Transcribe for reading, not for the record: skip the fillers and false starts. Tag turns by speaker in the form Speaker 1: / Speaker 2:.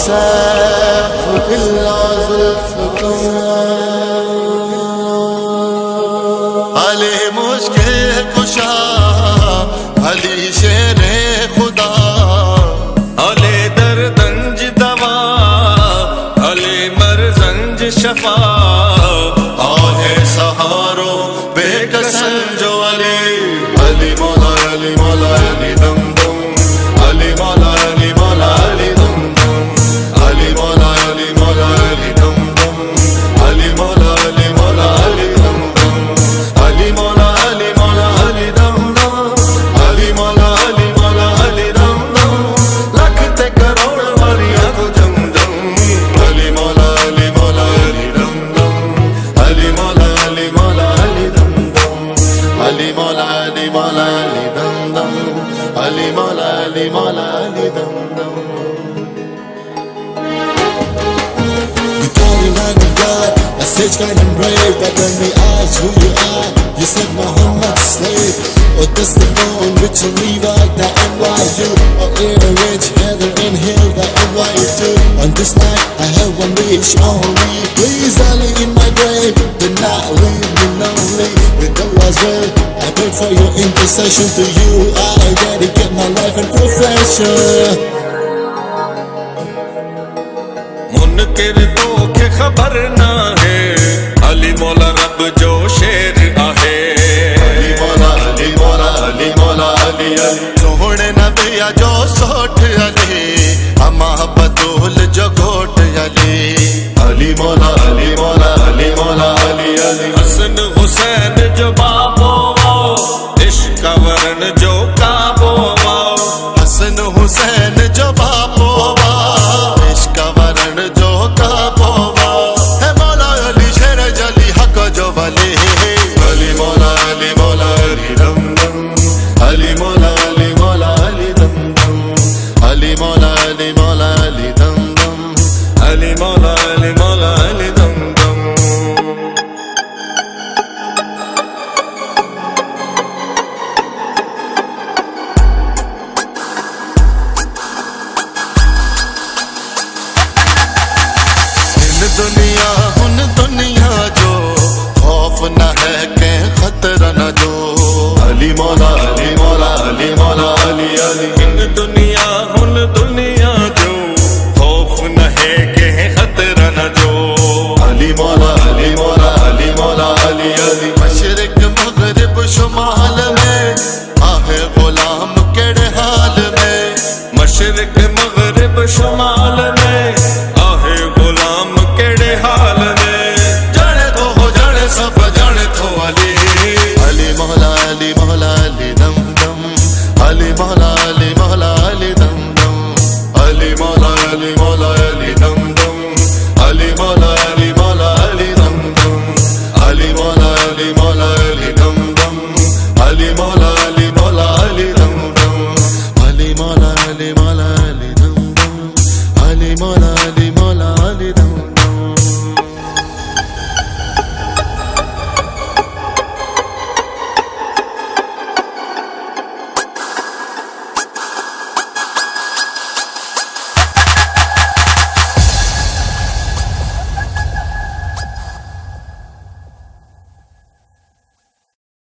Speaker 1: सैफ इल्ला जुल्फ़कुम अली मुश्किल कुशा अली शेरे खुदा
Speaker 2: अली दर्दंज दवा अली मरजंज शफा
Speaker 1: आहे सहारो बेकसन जो अली अली मौला अली मौला अली दम दम अली मौला अली मौला अली दम दम अली मौला अली मौला अली दम दम अली मौला अली मौला अली दम दम अली मौला अली मौला अली दम दम अली मौला अली मौला अली दम दम लख ते करोड़ वारियां को जम जम अली मौला अली मौला अली दम दम अली मौला अली मौला अली दम दम अली मौला अली मौला अली दम दम अली मौला अली मौला अली दम दम You call me like a god, a sage kind and brave. That when we ask who you are, you said Muhammad's slave. Or this the bone which will leave out the NYU. Or Eridge, Heather and Hill, the NYU2. On this night, I have one wish only. Please Ali in my grave, do not leave me lonely. With Allah's will, I pray for your intercession. To you, I dedicate my life and profession.
Speaker 2: मुनकिर तो के खबर ना है अली मौला रब जो शेर आहे
Speaker 1: अली मौला अली मौला अली मौला अली अली सोहणे नबिया जो सोठ अली अमा बतूल जो घोट अली अली मौला अली मौला अली मौला अली अली
Speaker 2: हसन हुसैन जो बाबो इश्क वरन जो काबो
Speaker 1: हसन हुसैन जो बापो इश्क वरण जो काबो है मौला अली शेर जली हक जो वली अली मौला अली मौला अली दम दम अली मौला अली मौला अली दम दम अली मौला अली मौला अली दम दम
Speaker 2: अली मौला अली मौला अली दम दम
Speaker 1: दुनिया जो खौफ न है के खतरा न जो अली मौला अली मौला अली मौला अली अली
Speaker 2: इन दुनिया जो खौफ न है के खतरा न जो
Speaker 1: अली मौला अली मौला अली मौला अली अली मशरिक मगरिब शुमाल में आहे गुलाम केड़े हाल में
Speaker 2: मशरिक मगरिब शुमाल